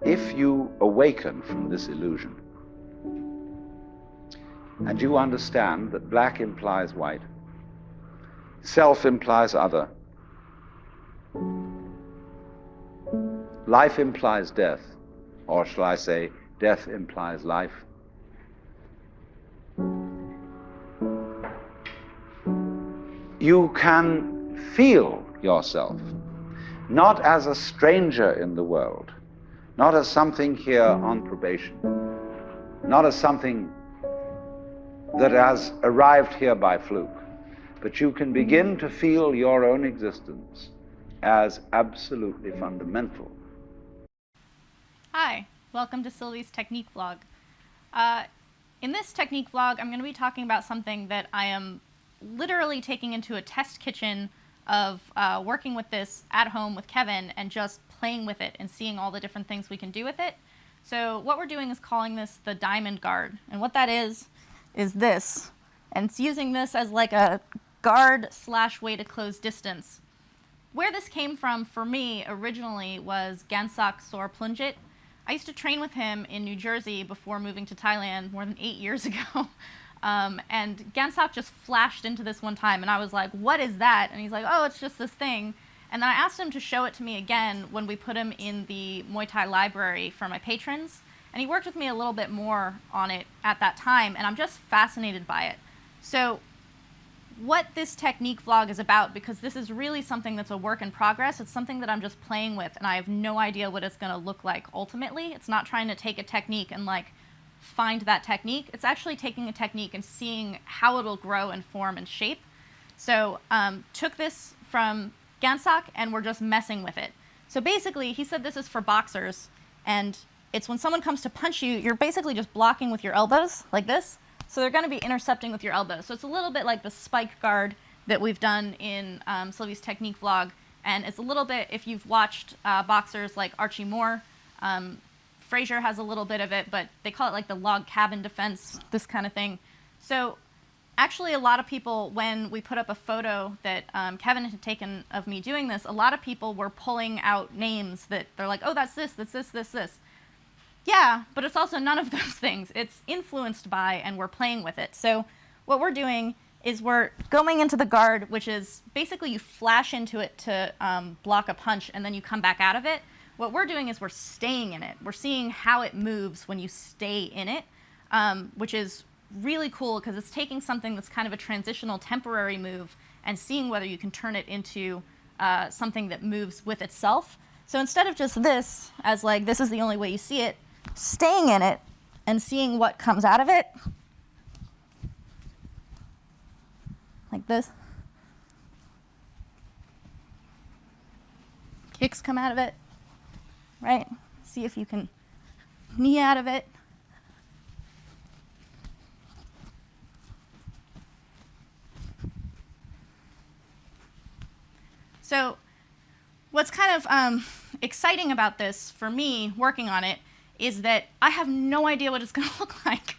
If you awaken from this illusion, and you understand that black implies white, self implies other, life implies death, or shall I say, death implies life, you can feel yourself not as a stranger in the world, not as something here on probation, not as something that has arrived here by fluke, but you can begin to feel your own existence as absolutely fundamental. Hi, welcome to Sylvie's technique vlog. In this technique vlog, I'm going to be talking about something that I am literally taking into a test kitchen of working with this at home with Kevin and just playing with it and seeing all the different things we can do with it. So what we're doing is calling this the diamond guard. And what that is this. And it's using this as like a guard / way to close distance. Where this came from for me originally was Gansak Sor Plunjit. I used to train with him in New Jersey before moving to Thailand more than 8 years ago. And Gansak just flashed into this one time, and I was like, what is that? And he's like, oh, it's just this thing. And then I asked him to show it to me again when we put him in the Muay Thai Library for my patrons. And he worked with me a little bit more on it at that time, and I'm just fascinated by it. So what this technique vlog is about, because this is really something that's a work in progress, it's something that I'm just playing with, and I have no idea what it's going to look like ultimately. It's not trying to take a technique and like find that technique. It's actually taking a technique and seeing how it'll grow and form and shape. So took this from Gansak and we're just messing with it. So basically he said this is for boxers, and it's when someone comes to punch you, you're basically just blocking with your elbows like this. So they're going to be intercepting with your elbows. So it's a little bit like the spike guard that we've done in Sylvie's technique vlog. And it's a little bit, if you've watched boxers like Archie Moore, Frazier has a little bit of it, but they call it like the log cabin defense, this kind of thing. So actually a lot of people, when we put up a photo that Kevin had taken of me doing this, a lot of people were pulling out names that they're like, oh, that's this, this. Yeah, but it's also none of those things. It's influenced by, and we're playing with it. So what we're doing is we're going into the guard, which is basically you flash into it to block a punch, and then you come back out of it. What we're doing is we're staying in it. We're seeing how it moves when you stay in it, which is really cool because it's taking something that's kind of a transitional temporary move and seeing whether you can turn it into something that moves with itself. So instead of just this, as like this is the only way you see it, staying in it and seeing what comes out of it, like this. Kicks come out of it, right? See if you can knee out of it. So what's kind of exciting about this for me working on it is that I have no idea what it's going to look like.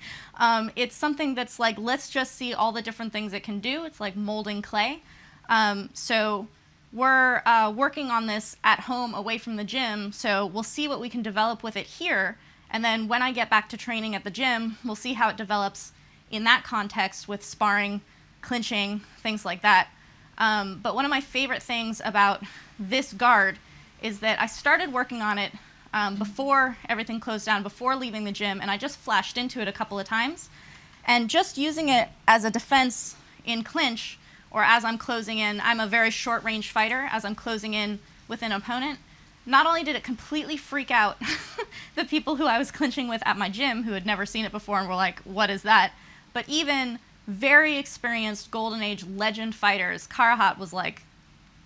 It's something that's like, let's just see all the different things it can do. It's like molding clay. So we're working on this at home away from the gym, so we'll see what we can develop with it here. And then when I get back to training at the gym, we'll see how it develops in that context with sparring, clinching, things like that. But one of my favorite things about this guard is that I started working on it before everything closed down, before leaving the gym, and I just flashed into it a couple of times. And just using it as a defense in clinch, or as I'm closing in, I'm a very short range fighter, as I'm closing in with an opponent, not only did it completely freak out the people who I was clinching with at my gym who had never seen it before and were like, what is that? But even very experienced Golden Age legend fighters, Karahat was like,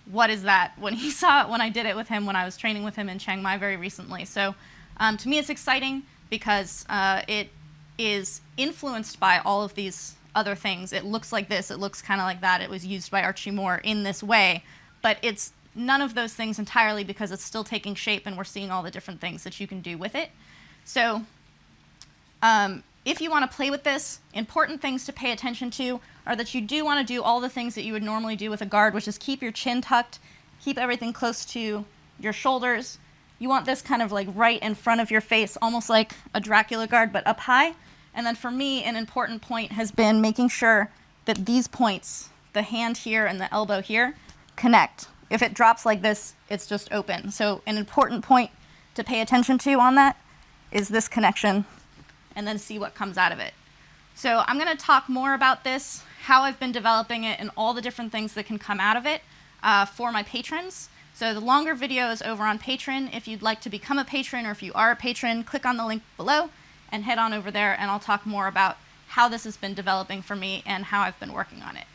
what is that? When he saw it when I did it with him, when I was training with him in Chiang Mai very recently. So to me it's exciting because it is influenced by all of these other things. It looks like this, it looks kind of like that. It was used by Archie Moore in this way, but it's none of those things entirely because it's still taking shape and we're seeing all the different things that you can do with it. So if you want to play with this, important things to pay attention to are that you do want to do all the things that you would normally do with a guard, which is keep your chin tucked, keep everything close to your shoulders, you want this kind of like right in front of your face, almost like a Dracula guard, but up high. And then for me, an important point has been making sure that these points, the hand here and the elbow here, connect. If it drops like this, it's just open. So an important point to pay attention to on that is this connection, and then see what comes out of it. So I'm going to talk more about this, how I've been developing it, and all the different things that can come out of it for my patrons. So the longer video is over on Patreon. If you'd like to become a patron, or if you are a patron, click on the link below and head on over there, and I'll talk more about how this has been developing for me and how I've been working on it.